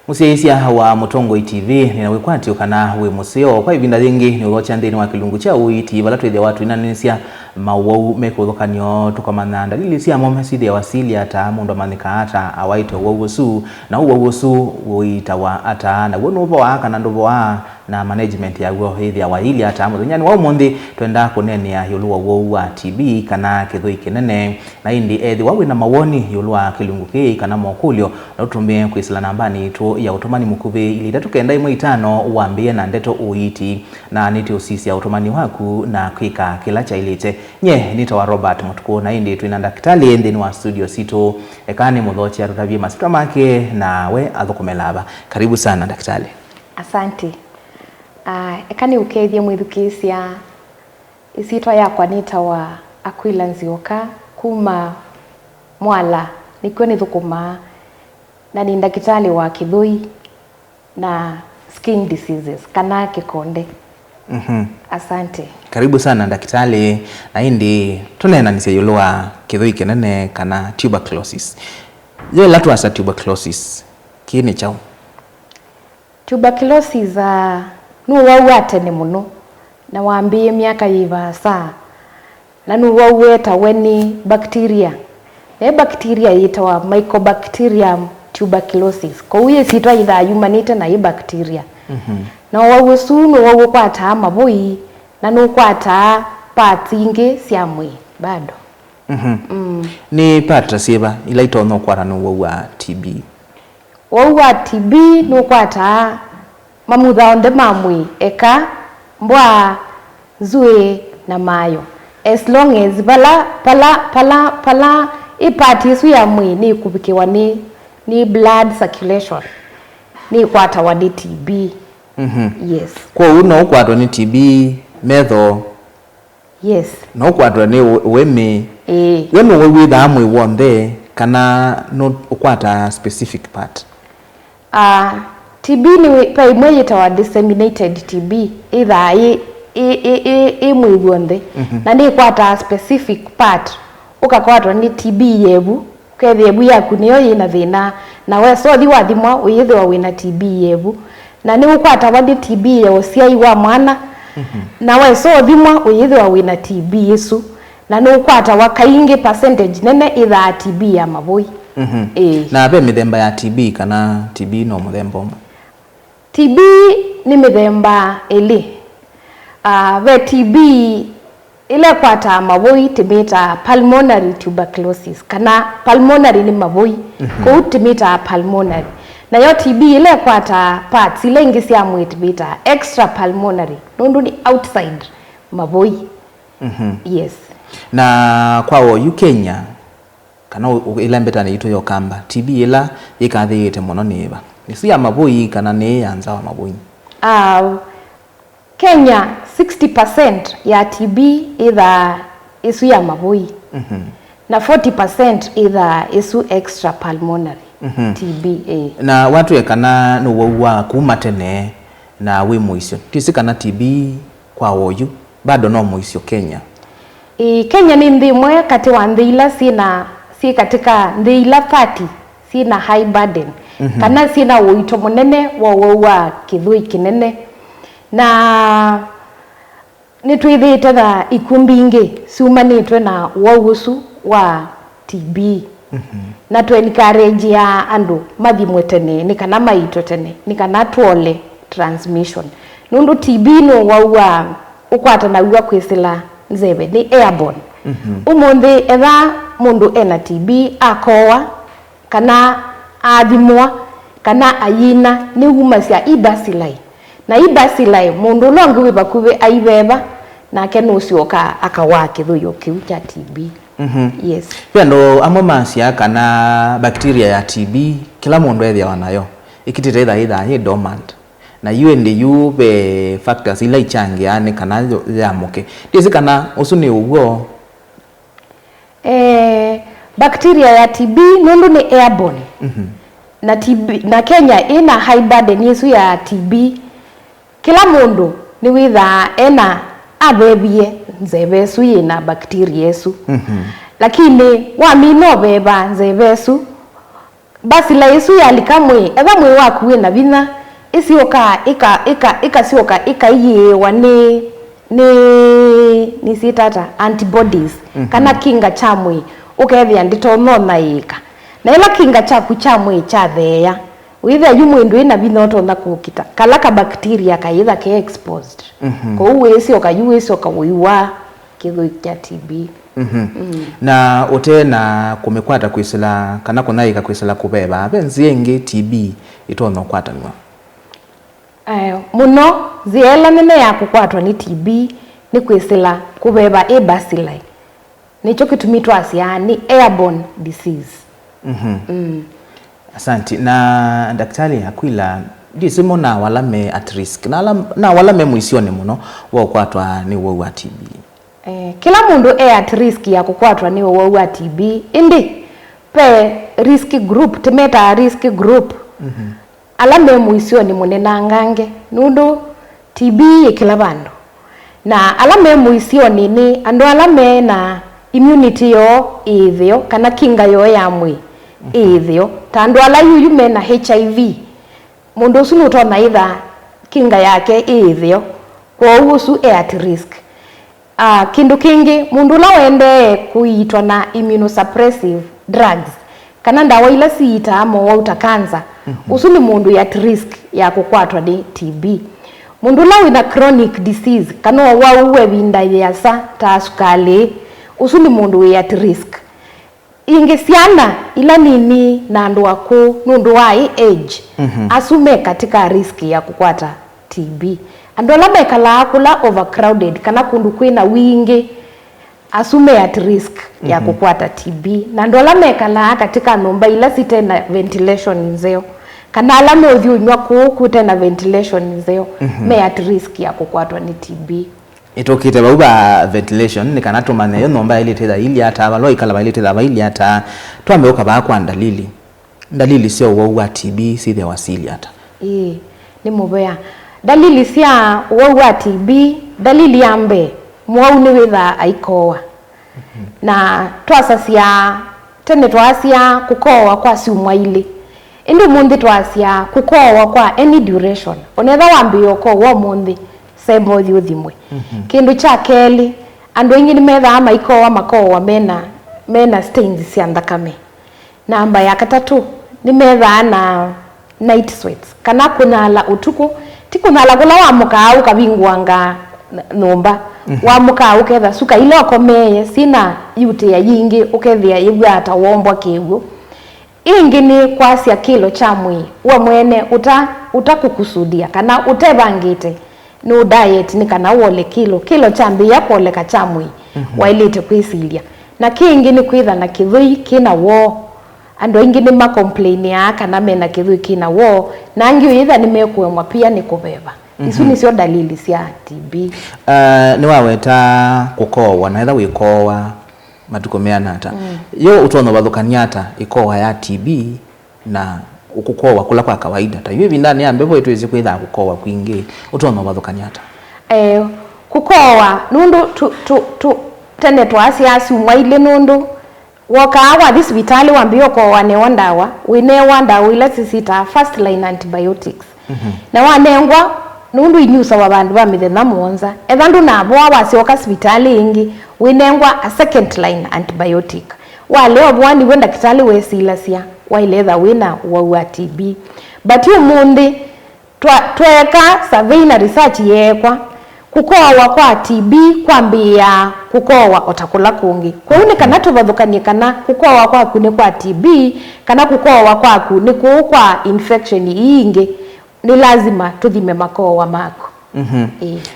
Musiaisia wa Mutongo TV ninawikwati ukana we museo kwa ibinda ringi ni ugocha ndeni wa kilungu cha uiti bala twethe watu inanisia mawau mekuthokanio tukamana dalili cia momesidi ya wasili ata mundu manika ata awaito wogusu na wogusu uitawa ata na wonuvo aka na ndovo na management ya guo hithi ya waili ata muthenya ni wa umuthi twenda kunenia yulua wo wa TB kana kithui kinene na indi ethi wawe na mawoni yulua kilungu ki kana mokulio na utumie kwisila nambani tu ya utumani mukuvi ili datukenda 15 uambie na ndeto uiti na niti usisi ya utumani waku na kwika kila cha ilite nye nito wa Robert Mutuku na indi tuina daktari endeni wa studio sito ekani mudhochi ya rutavie masitra make na we athukumelaba. Karibu sana daktari. Asante. Ekani ukethie mwithukisia isitwa yakwa nitawa Aquila Nzioka kuma Mwala nikiwa ni thukuma na ni daktari wa kithui na skin diseases kana kikonde. Asante. Karibu sana daktari na indi tunena niseyulwa kithui kinene kana tuberculosis. Je, latu asa tuberculosis kini chao? Tuberculosis nuwauate ni muno na waambie miaka yiva saa na nuwaueta weni bacteria na bacteria yitawa Mycobacterium tuberculosis kwa uye sitwa itha humanite na bacteria na wawusu nuwaukwata mabui na nukwata parts ingi cia mwi bado ni patra siba ila itono kwara nuwauwa TB wauwa TB nukwata mamutha onde mamwi eka mbwa zue na mayo as long as pala ipati isu ya mwi ni kubikiwa ni blood circulation ni kwata wa TB. Yes. Kwa uno ukwatwa ni TB metho. Yes. No ukwatwa ni wemi. Wemi witha amwe wonde kana no ukwata specific part. TB ni pa imwe yitawa disseminated TB either imwe wonde na ni kwata specific part ukakwatwa ni TB yebu kethebu yaku niyo yina thina na we so thi wathimwa uyithwa wina TB yebu na ni ukwata wa TB yo ciai wa mwana na we so thimwa uyithwa wina TB isu na ni ukwata wa kaingi percentage nene itha TB ya mavui. Na be mithemba ya TB kana TB no muthemba TB ni mithemba ili we TB ile kwata mavui timita pulmonary tuberculosis kana pulmonary ni mavui kwa timita pulmonary na yo TB ile kwata parts ile ingi cia mwi timita extra pulmonary nundu ni outside mavui. Yes. Na kwao Kenya kana ila mbeta ni ito yo kamba TB ila ikathite muno niba nisu ya mavui kana ni yanza wa mavui? Kenya 60% ya TB either isu ya mavui na 40% either isu extra pulmonary TB. Na watu ekana no wa kuma tene na we muisyo tisikana TB kwa woyu bado no muisyo Kenya. Kenya ni ndimwe kati wa ndila si katika ndila 30 sina high burden kana sina uito munene wa kithui kinene na nitwithite na ikumbi ingi ciumanitwe na waugusu wa TB na encourage ya andu mathimwe tene ni kana maito tene ni kana tuole transmission nundu TB no wauwa ukwata na uwa kwisila nzebe ni airborne. Umundi etha mundu ena TB akowa kana athimwa kana ayina ni huma cia ibacilli na ibacilli mundu longi wibakuwe aibeba na kenu ucioka akawa kithuyo kiu cha TB. Yes. Pendo amwe macia kana bacteria ya TB kila mundu ethia wanayo ikitite itha hi dormant na UNDU be factors ila ichangia ni kana yamuke ndizi kana usu ni ugo bacteria ya TB nundu ni airborne na TB na Kenya ina high burden yesu ya TB kila mundu ni witha ena abebie nzebesu yina bacteria yesu lakini wami no beba nzebesu basi la Yesu yalikamwe eba mwe waku we na bina isioka ikasioka ikaiyewa ni sitata antibodies kana kinga chamwe ukethia ndito nona ika na ila kinga chaku chamwe cha theya withe yumwindu ina binoto na kukita kala ka bacteria kaitha ke exposed ko uwesioka yuwesioka wiwa kithu kya TB. Na ote na kumekwata kwisila kana kunaika kwisila kubeba abenzi yengi TB itono kwatanwa muno ziela nene ya kukwatwa ni TB ni kwisila kubeba bacilli nicho kitumitwa asia ni airborne disease. Asante. Na daktari Aquila disimo na walame at risk na walame muisione muno wa kukwatwa ni wa TB. Kila mundu at risk ya kukwatwa ni wa TB indi pe risk group timeta risk group alame muisioni munena ngange nundu TB ikila bandu na alame muisioni ni andu alame na immunity yo ithio kana kinga yo ya mwi ithio tandu ala yuyu mena HIV mundu usu nutona itha kinga yake ithio kwa usu at risk. Kindu kingi mundu la wende kuitwa na immunosuppressive drugs kana ndawa ila siita amo wauta cancer usu ni mundu at risk ya kukwatwa ni TB. Mundu la wina chronic disease kana wauwe winda yasa ta sukali usu ni mundu at risk. Ingesiana ila nini na andu wako nundu wa age asume katika risk ya kukwata TB. Andola mekala akula overcrowded kana kundu kwina wingi asume at risk ya kukwata TB. Na ndola mekala katika nyumba ila site na ventilation nzeo kana alame uthiunywa kukute na ventilation nzeo me at risk ya kukwatwa ni TB. Itokite bauba ventilation ni kana tumane yo nomba ile teda ili hata abalo ikala ile teda ili hata twameuka ba kwa dalili sio wa TB si the wasili hata ni mubaya dalili sia wa TB dalili yambe mwauni witha aikowa na twasasia tene twasia kukowa kwa siumwa ile indi mundi twasia kukowa kwa any duration onetha wambio ko wo mundi sebo thimwe kindu cha keli andu ingi ni metha amaikowa makowa mena stains cia thakame. Namba ya katatu ni metha na night sweats kana kunala utuku tikunala kula wamuka au kabingwanga nomba wamuka au ketha suka ile okomeye sina yute ya yingi ukethia yigwa ata wombwa kiwu ingi ni kwasia kilo cha mwi wa mwene utakukusudia kana utebangite no diet ni kana wole kilo chambi ya koleka chamwi wailite kwisilia na kingi ni kwitha na kithui kina wo ando ingi ni ma complain ya kana mena kithui kina wo na ngi itha ni mekuemwa pia ni kubeba isu ni sio dalili cia TB. Ni waweta kukowa na itha wikowa matukomeana hata yo utono bathukaniata ikowa ya TB na ukukowa kula kwa kawaida ta hivi ndani ya mbevo yetu kwitha kukowa kwingi utono bathukaniata kukowa nundu tene twasia asiumwa ile nundu wakawa hospitali wambio kwa wane wandawa wine wandawa ila sisita first line antibiotics na wanengwa nundu inyusa wa bandu ba mithenya muonza ethandu nabo wasioka hospitali ingi winengwa a second line antibiotic wale obwani wenda kitali wesilasia wailetha wina wa TB but umundi tweka survey na research yekwa kukowa kwa TB kwambia kukowa otakula kungi kwa hiyo kana tubathukanie kana kukowa kwaku ni kwa TB kana kukowa kwaku ni kwa infection ingi ni lazima tuthime makowa mako.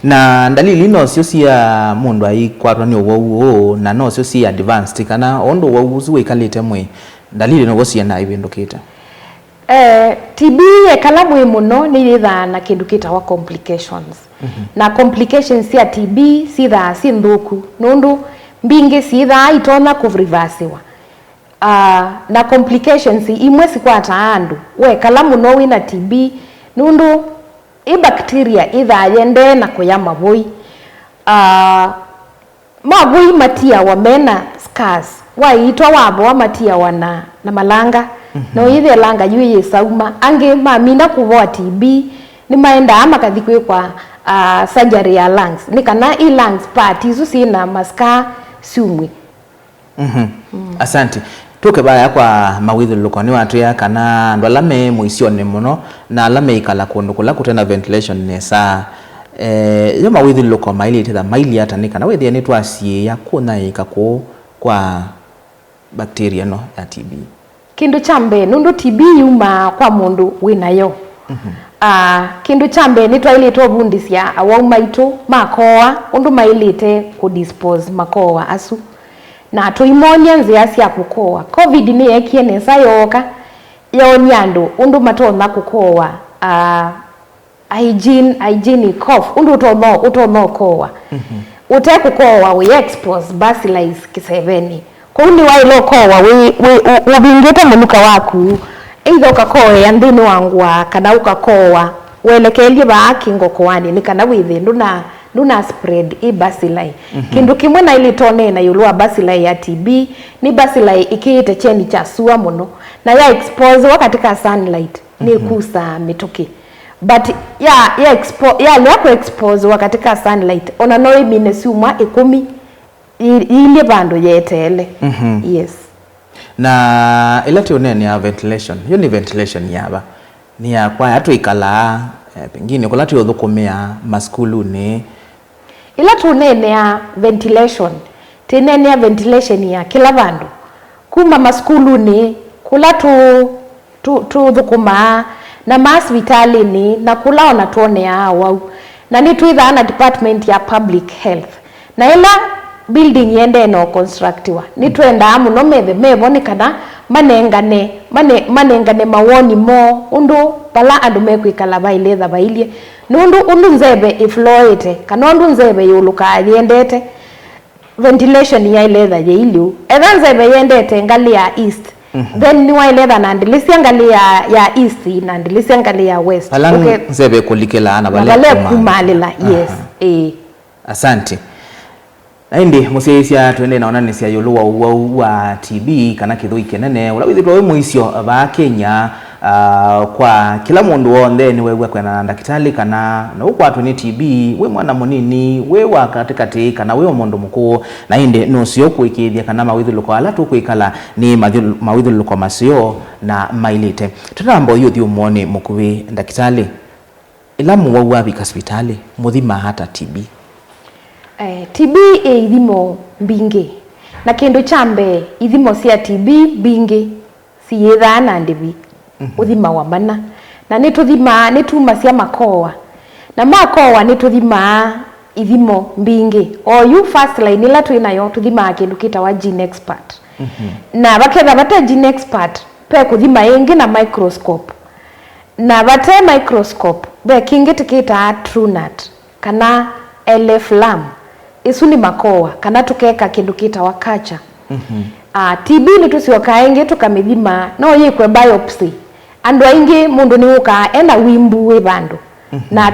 Na dalili no sio cia mundu ai kwatwa ni owo na no sio cia advanced kana ondo owo zuwe kalite mwe dalili no gosia na ibindukite TB ekala mwe muno ni itha na kindukita wa complications na complications cia TB sitha sinthuku nundu mbingi sitha itona kureversiwa na complications imwe sikwata andu we kala muno wina TB nundu bacteria itha yende na kuyama voi mavoi matia wa mena scars waitwa wabo wa matia wana na malanga no ithe langa yue sauma ange mamina kuvoa TB ni maenda ama kathikwe kwa surgery ya lungs ni kana i lungs part izo sina maska sumwe. Asante. Tuke baya kwa mawithuluko ni watu ya kana ndwalame muisione muno na alame ikala kundu kula kutena ventilation nesa yo mawithuluko maili ititha maili hata ni kana withia ni twasie ya kuna ikako kwa bacteria no ya TB. Kindu chambe nundu TB yuma kwa mundu winayo. Kindu chambe ni twailite obundisia awaumaito makoa undu mailite kudispose makoa asu na tuimonia nzia cia kukoa. COVID ni ekie nesa yoka yonyandu undu matona kukoa hygienic cough undu utono koa ute kukoa we expose bacillus kiseveni kundi wailo koa we ubingite munuka waku either ukakoa ya ndini wangwa kana ukakoa welekelie ba kingo kwani ni kana withi nduna spread i bacilli. Kindu kimwe na ili tone na yulua bacilli ya TB ni bacilli ikiite cheni cha sua muno na ya expose katika sunlight ni kusa mituki but ya expose katika sunlight ona no imine suma 10 ile bando yetele. Yes. Na ilati unene ya ventilation hiyo ni ventilation yaba ni ya kwa hatu ikala pengine kulati yothukumia maskulu ni ilati unene ya ventilation tinene ya ventilation ya kila bandu kuma maskulu ni kulatu thukuma na hospitali ni na kula ona tuone ya wau na ni tuitha na department ya public health na ila building yende no constructiwa ni twenda muno mebonekana manengane mawoni mo undu pala andu mekwikala bailetha bailie nundu nzebe ifloete kana undu nzebe yuluka yendete ventilation ya iletha ye iliu etha nzebe yendete ngali ya east then ni wailetha na ndilisia ngali ya east na ndilisia ngali ya west nzebe kulikela ana bale kumalila. Yes. Asante. Naindi museisia twende naona nisia yuluwa wa TB kana kithui kenene ulawithitwa we muisio ba Kenya kwa kila mundu wonde ni wewe kwena ndakitali kana na ukwatu ni TB we mwana munini we wa katikati kana we mundu mukuu na inde no sio kuikithia kana mawithuluko ala tu kuikala ni mawithuluko masio na mailite tutambo yuthi umone mukuwi ndakitali ila muwa bika hospitali muthima hata TB. TB ithimo mbingi na kindu chambe ithimo cia TB mbingi sietha na ndivi uthima wa mana na ni tuma cia makoa na makoa ni tuthima ithimo mbingi o you first line ila twinayo tuthima kindu kita wa gene expert na baketha bata gene expert pe kuthima ingi na microscope na bata microscope be kingi tikita TrueNat kana LF lam isu ni makoa kana tukeka kindu kita wa kacha. TB ni tusioka ingi tukamithima no yikwe biopsy andu aingi mundu ni uka ena wimbu we bandu na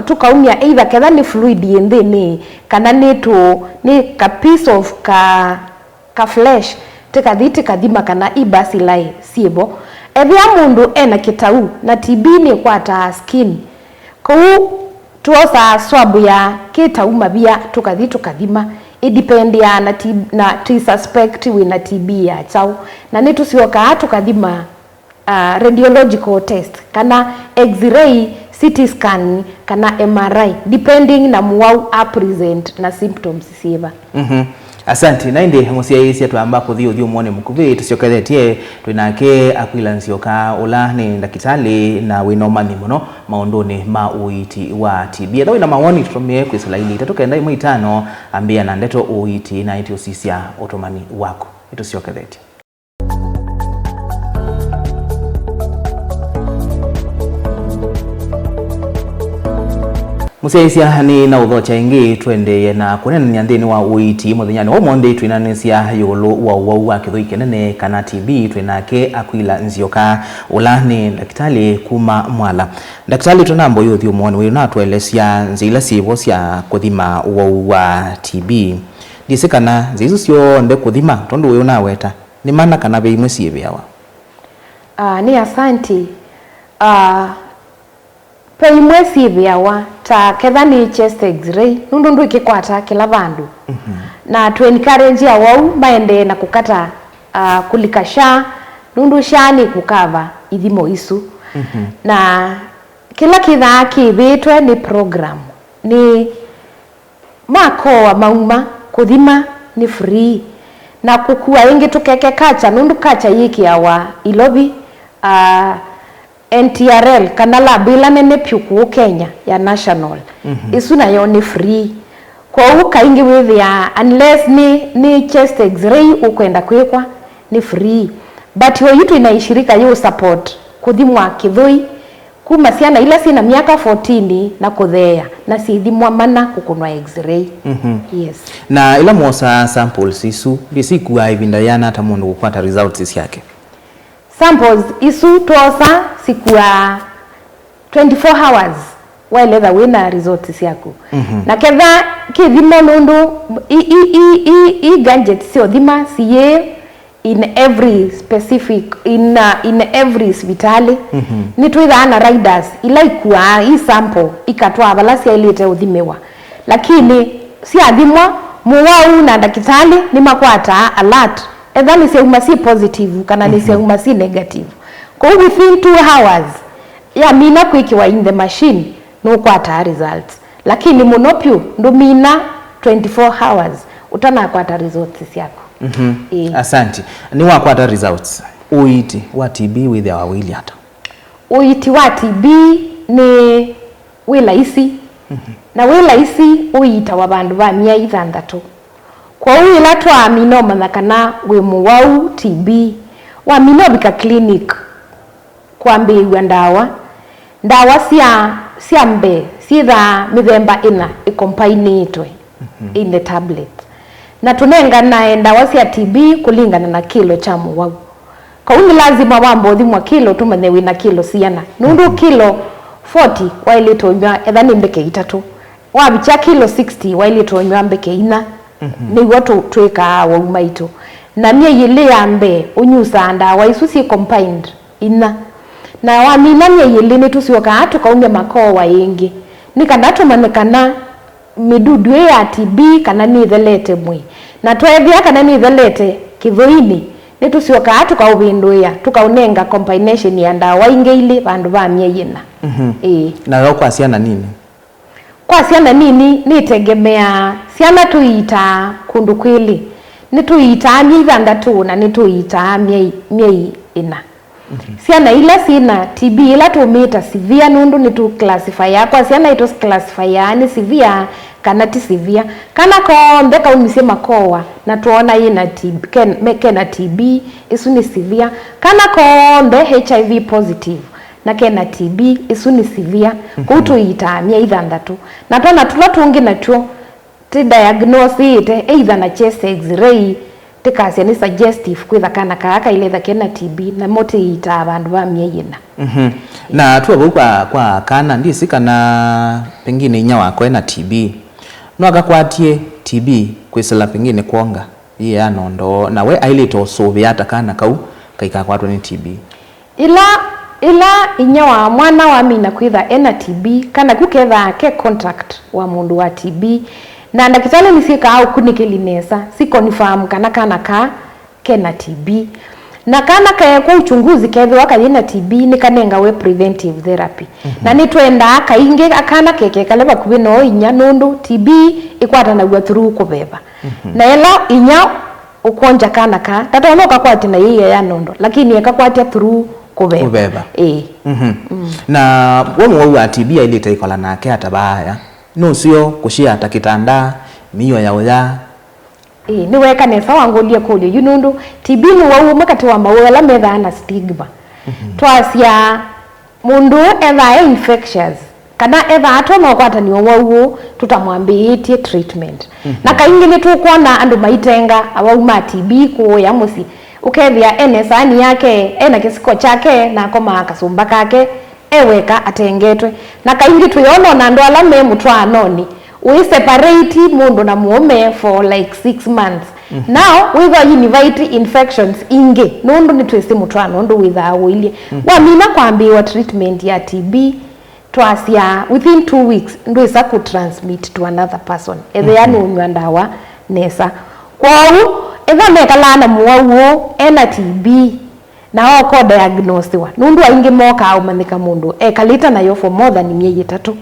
tukaumia either ketha ni fluid yendeni kana ni ka piece of ka flesh tikathiti kathima kana ibacilli siebo ethia mundu ena kitau na TB ni kwata skin kou tuosa swabu ya kitau mabia tukathi tukathima idipendia na tu suspect we na TB ya chau na ni tusioka tukathima radiological test kana x-ray CT scan kana MRI depending na muwau present na symptoms sieva. Asante nainde musiaisia tuamba kuthio muone mukuvi tusiokethetie twinake Akwila Nzioka ula ni ndakitali na winomani muno maunduni ma uiti wa TB thawi na mawoni tutumie kwisalaili tatukenda 5 ambia na ndeto uiti na itiusisia utumani wako tusiokethetie. Museisia ni na uthocha ingi twende na kunena nyanthini wa uiti muthenyani wa monde twinanisia yulu wa kithui kenene kana TB twinake Akwila Nzioka ula ni daktari kuma Mwala. Daktari tunambo yuthi umoni we na twelesia nzila sivo cia kuthima wa TB ndisikana zizo cio nde kuthima tondu we unaweta ni mana kana be imwe siebeawa ni asanti pe imwe siebeawa ta ketha ni chest x-ray nundu ikikwata kila vandu na to encourage awau maende na kukata kulikasha nundu shani kukava ithimo isu na kila kithaa kibitwe ni program ni mako wa mauma kuthima ni free na kukua ingi tukeke kacha nundu kacha yiki awa ilobi NTRL kana la bila nene pyuku Kenya ya national isu nayo ni free kwa uka ingi withia unless ni chest x-ray ukwenda kwekwa ni free but yo yitu inaishirika yo support kuthimwa kithui kuma ciana ila sina miaka 14 na kuthea na sithimwa mana kukunwa x-ray yes na ila mosa samples isu bisiku ivinda yana ta mundu kupata results yake samples isu tosa siku ya 24 hours while the winner results yako na ketha kithimo nundu i gadget sio thima sie in every specific in every hospitali ni twithana riders ila ikua i sample ikatwa balasi ilete uthimewa lakini si athimwa muwau na dakitali ni makwata alert either ni seuma si positive kana ni seuma si negative kwa within 2 hours ya mina kwikiwa in the machine no kwata results lakini monopio ndo mina 24 hours utana kwata results yako Asante ni wakwata results uiti wa TB with our wili hata uiti wa TB ni wila isi na wila isi uita wa bandu ba 600 kwa wila twa minoma na kana we muwau TB wa minobika clinic kwa mbiwa ndawa cia mbe sitha mithemba ina ikompainitwe in the tablet na tunenga na ndawa cia TB kulingana na kilo cha muwau kwa uni lazima wambo thimwa kilo tumenye wina kilo ciana nundu kilo 40 waili tonywa etha ni mbeke 3 wabicha kilo 60 waili tonywa mbeke 4 ni watu tweka wa umaitu na mie yile ambe unyusa ndawa isu si combined ina na wamina mie yile ni tusioka tukaumya makoa yengi nikandatu manekana midudu ya TB kana ni thelete mwi na twethia kana ni thelete kithoini ni tusioka tukaubinduya tukaunenga combination ya ndawa ingeili bandu ba mieyina na ro kwa ciana nini kwa ciana nini ni tegemea ciana tuita kundu kwili ni tuita mithangatu na ni tuita miei ina ciana ila sina TB ila tumita severe nundu ni tu classify kwa ciana ito classify ni severe kana ti severe kana ko ndeka umisie makoa na tuona ina TB kena TB isu ni severe kana ko nde HIV positive na kena TB isu ni severe kutu itamia ithandatu na tona tula tungi natuo ti diagnose ite either na chest x-ray tikasia ni suggestive kwitha kana kaka ile tha kena TB na moti ita abandu ba mieyina na tu kwa kana ndisi kana pengine inya wako ena TB no agakwatie TB kwisela pengine kuonga iye anondo na we ailito sobe hata kana kau kaikakwatwa ni TB ila inya wa mwana wa mina kwitha ena TB kana kuketha ke contact wa mundu wa TB na ndakitali nisika au kunikelinesa si confirm kana kena TB na kana kwa uchunguzi ketho akayina TB nikanenga we preventive therapy na nitwenda kainge akana keke kaleba kubino inya nundu TB ikwata na gwa through kubeba na ela inya ukonja kana tataona ukakwati na yeye ya nondo lakini akakwati through kubeba na womo wa TB ile itaikola nake atabaya no sio kushia atakitanda miyo ya oya ni weka nesa wangolia kulio yunundu TB ni wau makati wa mawela metha na stigma twasia mundu etha infectious kana etha atoma kwata ni wau tutamwambiitie treatment na kaingi ni tukuona andu maitenga awauma TB kuya musi ukethia NSani yake ena kisiko chake na koma kasumba kake eweka atengetwe na kaingi tuyono na ndo alame mutwa anoni we separate mundu na muome for like 6 months now without invite infections inge nundu ni twese mutwana nundu without wilie wa mina kwambiwa treatment ya TB twasia within 2 weeks ndu isa ku transmit to another person ethe yani unywa ndawa nesa kwau etha mekalana muwauo ena TB na oko diagnosed wa nundu aingi moka au manika mundu ekalita nayo for more than miezi 3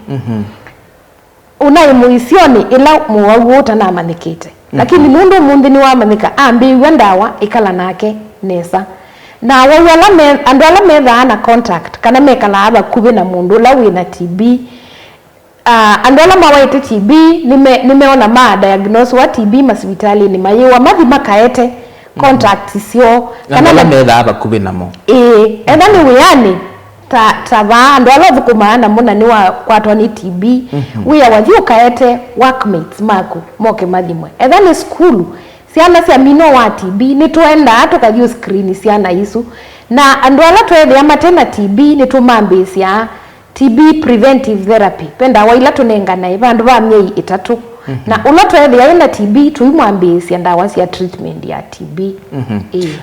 unai muisioni ila muwauo tana manikite lakini nundu mundi ni wa manika ambiwa ndawa ikala nake nesa na wala andwala metha na contact kana mekala aba kube na mundu la wina TB andwala mawaite TB nimeona ma diagnose wa TB masibitali ni mayewa mathi makaete contact sio kana la metha aba kube na mo enda ni wiyani ta andwala vukumana muna ni wa kwatwa ni TB wiya wathi ukaete workmates mako moke mathimwe enda ni school siana cia mino wa TB ni twenda tukathio screen siana isu na andwala twethia matena TB ni tumambisia TB preventive therapy penda waila tunengana ivandu va miei 3 na ula twethia ina TB tuimwambisia ndawa cia treatment ya TB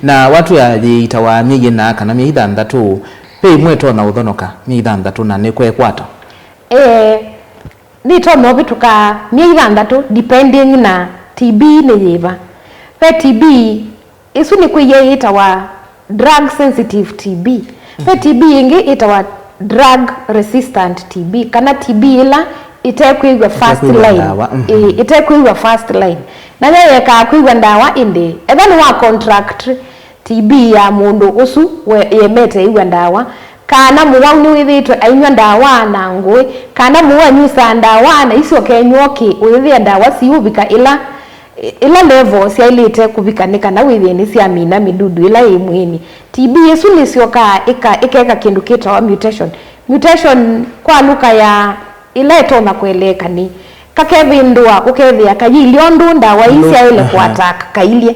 na watu ya itawa miei na kana miei 3 pe mweto na uthonoka miei 3 na ni kwekwata ni tono bituka miei 3 depending na TB ni yiva pe TB isu ni kuye itawa drug sensitive TB pe TB ingi itawa drug resistant TB kana TB ila itakuigwa first line itakuigwa first line na yeye ka kuigwa ndawa inde even wa contract TB ya mundu usu yemete igwa ndawa kana muwau ni withitwe ainywa ndawa na ngui kana muwa nyusa ndawa na icio kenywoki withia ndawa ciubika ila level cia ilite kubikanika na withini cia mina midudu ila imweni TB yesu ni sioka ikeka kindu kitawa mutation kwa luka ya ileto na kueleka ni kakevindwa ukethia kayilio ndunda wa isia ile kuataka kailie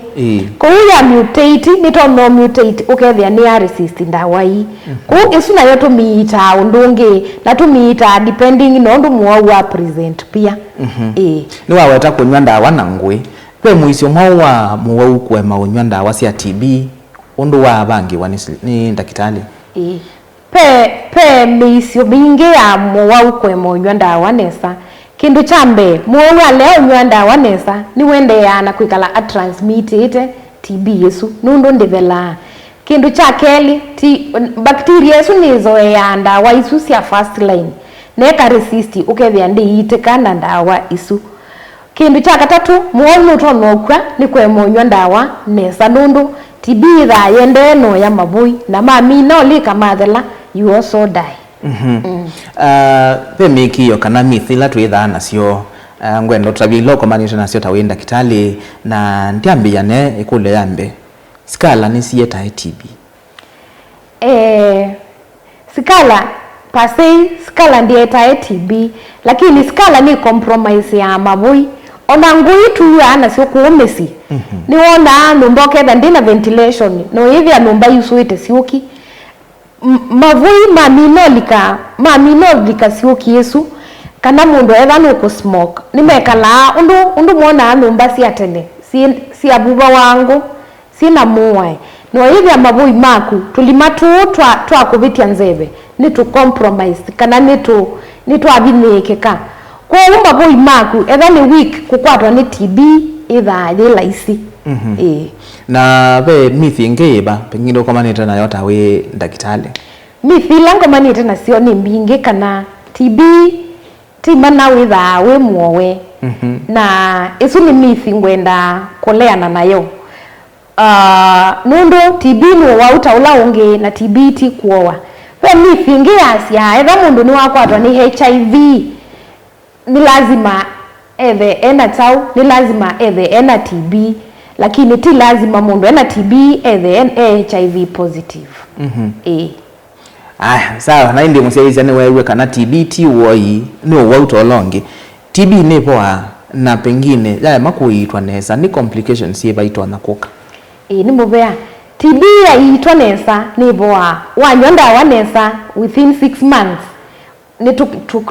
kuya mutate ni to no mutate ukethia ni resist ndawa hii ku isu na yoto miita undungi na tumiita depending no ndu muwa wa present pia ni waweta kunywa ndawa na ngui pe muisio mwa muwa ukwe maunywa ndawa cia TB undu wa bangi ni ndakitali pe misio bingi ya muwa ukwe maunywa ndawa nesa kindu chambe muwa leo nywa ndawa nesa ni wende yana kwikala a transmitted TB yesu nundu ndivela kindu cha keli bacteria yesu nizo ya ndawa isu cia first line neka resist ukethia ndi itikana ndawa isu kindu cha katatu muonu tonokwa ni kwemonywa ndawa nesa nundu TB tha yende no ya mabui na mami no lika mathela you also die pe miki yo kana mithila twitha nacio ngwendo travilo komanite nacio ta winda kitali na ndiambiane ikule yambe skala ni sieta TB skala pasei skala ndiye ta TB lakini skala ni compromise ya mabui ona ngui tu ana sio kuumesi ni wona numboke than dina ventilation no hivi anumba yusuite siuki mavui maminolika siuki yesu kana mundu etha no ku smoke nimekala undu muona numba cia tene si abuba wangu sina muwai no hivi mavui maku tulimatu twa kuvitia nzeve ni tu compromise kana ni tu abinikeka kwa mavui maku etha ni week kukwatwa ni TB itha thila isi na be mithi ngeba pengine komanite nayo ta we ndakitali mithi lango manite na sio ni mbingi kana TB timana witha we muowe na isu ni mithi ngwenda kuleana nayo nundu TB no wauta ula ungi na TB ti kuowa we mithi ngiasia etha mundu ni wakwatwa ni HIV ni lazima ethe ena tau ni lazima ethe ena TB lakini ti lazima mundu ena TB ethe HIV positive sawa na ndi musiaiza ni wewe kana TB ti woi no wauto longi TB ni poa na pengine ya makuitwa nesa ni complications ye baitwa nakoka ni mubea TB ya itwa nesa ni poa wanyonda wa nesa within 6 months ni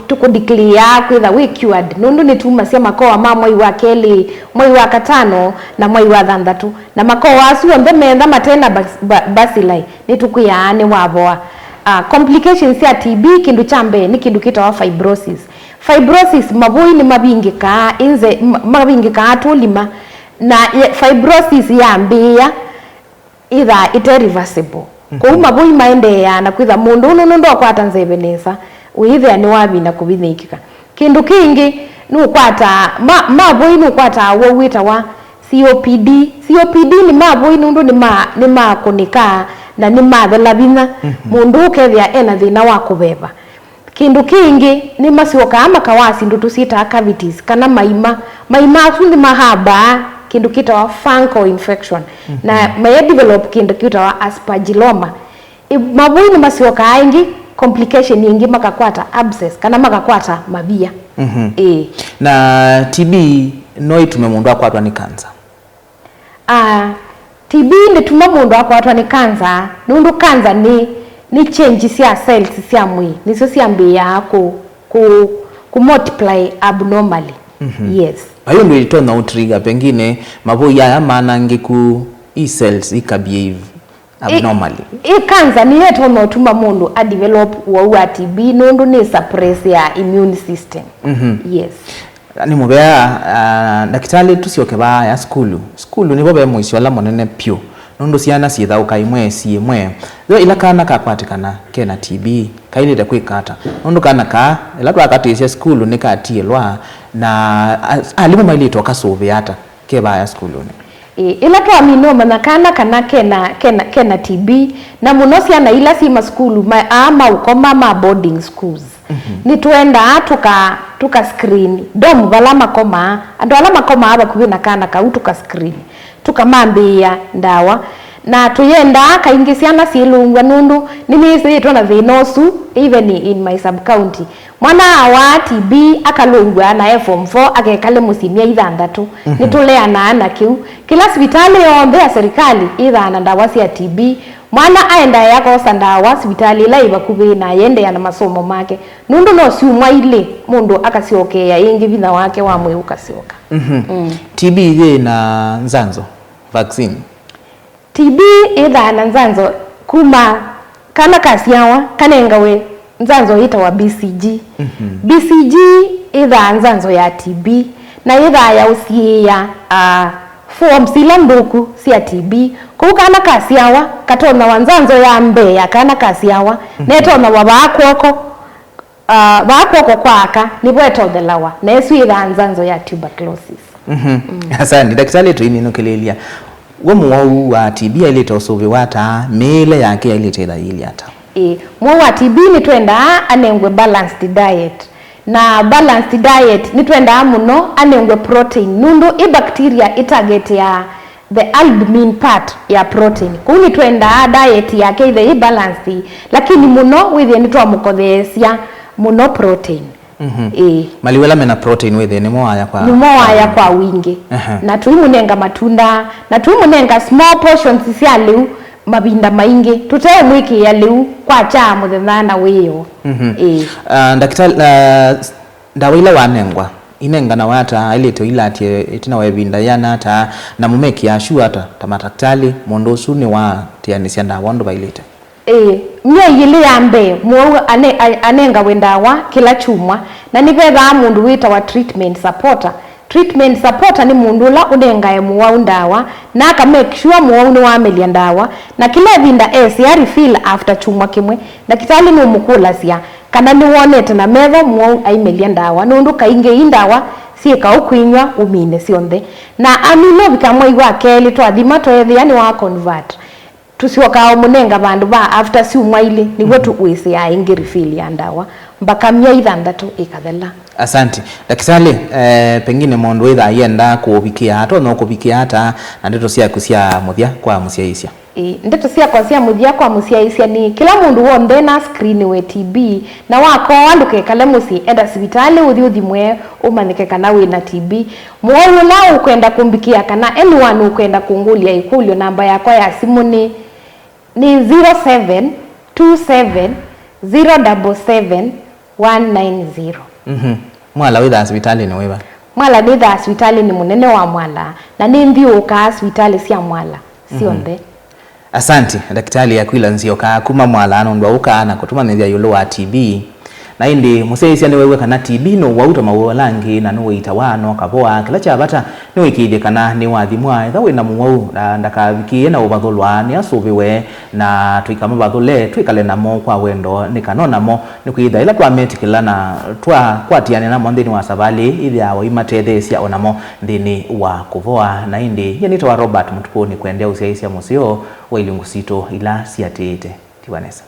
tukudeclare kwitha we cured nundu ni tuma cia makoa ma mwai wa keli mwai wa katano na mwai wa thanthatu na makoa asu onthe metha matena bacilli ni tukuyaane wavoa complications ya TB kindu chambe ni kindu kitawa fibrosis mavui ni mavingika atulima na fibrosis ya mbia either irreversible kwa mavui maendeea na kwitha mundu ndo kwata nzevenesa uithia ni wabina kubithikika kindu kingi ni ukwata mavui ni ukwata wo wita wa COPD ni mavui nundu ni makunika na ni mathela vina mundu ukethia ena thina wa kubeba kindu kingi ni masioka ama kawasi ndu tusita cavities kana maima asu ni mahaba kindu kitawa fungal infection na may develop kindu kitawa aspergilloma mavui ni masioka aingi complication nyingi makakwata abscess kana makakwata mavia na TB no itume mundu akwatwa ni cancer TB ni tuma mundu akwatwa ni cancer nundu cancer ni change cia cells cia mwi nicio ciambia ku multiply abnormally yes ayo ndio itona utrigger pengine mavui haya manangiku cells ikabehave abnormally cancer ni yeto no tuma mundu a develop wa TB nundu ni suppress ya immune system yes ni mubea dakitali tusioke ba ya skulu ni bobe muisyo la monene pio nundu ciana ciithauka imwe ciimwe yo ila kana kakwatikana kena TB kailite kwikata nundu kana ka ila twakatisia skulu ni katielwa na alimu mailito kasove hata ke ba ya skulu ni ila twa minoma na kana kena TB na muno ciana ila cima skulu ama ukoma ma boarding schools ni tuenda tuka screen domu balama koma ando alama koma aba kubina kana ka utuka screen tukamambia ndawa na tuyenda kaingi ciana cilungwa nundu nini twana thinosu even in my sub county mwana wa TB akalungwa na form 4 akekale musimia ithanthatu nituleana na kiu kila hospitali yothe ya serikali ithana ndawa cia TB mwana aenda yakosa ndawa hospitali ila ibakubi na yende ya na masomo make nundu no ciumwa ile mundu akasiokea ingi vitha wake wa mwe ukasioka TB ye na nzanzo vaccine TB ida na nzanzo kuma kana kasiawa kanengawe nzanzo ita wa BCG BCG ida nzanzo ya TB na ida ya usia form sila nduku cia TB kukana kasiawa katona wanzanzo ya mbeya kana kasiawa netona wabakwoko kwaka nibweto thelawa nesu ida nzanzo ya tuberculosis asante daktari tuini nukelelia wamu wa TB ileta usuvi wata mele yake ileta ili hata mwa wa TB ni twenda anengwe balanced diet na balanced diet ni twenda muno anengwe protein nundu bacteria itarget ya the albumin part ya protein kuni twenda diet yake the balanced lakini muno withe ni twamukothesia muno protein maliwela mena protein withe ni moaya kwa wingi na tuimunenga matunda na tuimunenga small portions cia liu mabinda maingi tutee mwiki ya liu kwa cha muthethana wiyo daktari ndawa ila wanengwa inenga na wata ilete ilati itina webinda yana hata na mumeki ya shu hata tamataktali mondo suni wa tianisia ndawa ndo bailete mye yili yambe mwo anenga wendawa kila chumwa na nibetha mundu wita wa treatment supporter ni mundu la unenga muwa ndawa na aka make sure muwa ni wa amelia ndawa na kila vinda ya refill after chumwa kimwe na kitali ni umukula sia kana ni wonete na metho muwa aimelia ndawa nundu kainge indawa sieka ukwinywa umine sionthe na amino bikamwa igwa keli twathima twethe yani wa convert tusioka munenga bandu ba after siumwa ile nigwe tuwese ya ingi refill ya ndawa mpaka mia ithanthatu ikathela. Asante daktari, pengine mundu witha yenda kubikia hata no kubikia hata na ndeto cia kusia muthia kwa musiaisia ndeto cia kwa cia muthia kwa musiaisia ni kila mundu wonde na screen we TB na wako wanduke kale musi enda hospitali uthi mwe umanike kana wina TB mwoyo na ukwenda kumbikia kana anyone ukwenda kungulia ikulio namba yako ya simu ni 0727 077 190. Mwala witha hospitali ni wiva? Mwala nitha hospitali ni munene wa Mwala na ni nthiuka hospitali cia Mwala cionthe. Asante daktari Aquila Nzioka kuma Mwala nondwa uka na kutumanithia yulu wa TB na indi museisia ni wewe kana TB no wauta mawolangi na no wita wano kaboa kila cha bata ni wikide kana ni wathimwa etha wina muwau na ndakavikie na ubathulwa ni asubiwe na twikama bathule twikale namo kwa wendo ni kanona mo ni kuitha ila kwa metikila na twa kwatiane na mondini wa savali ili awo imatethesia onamo ndini wa kuvoa na indi yenitwa Robert Mutuku ni kuendea useisia musio wa Ilungu Sito ila siatete Tiwanesa.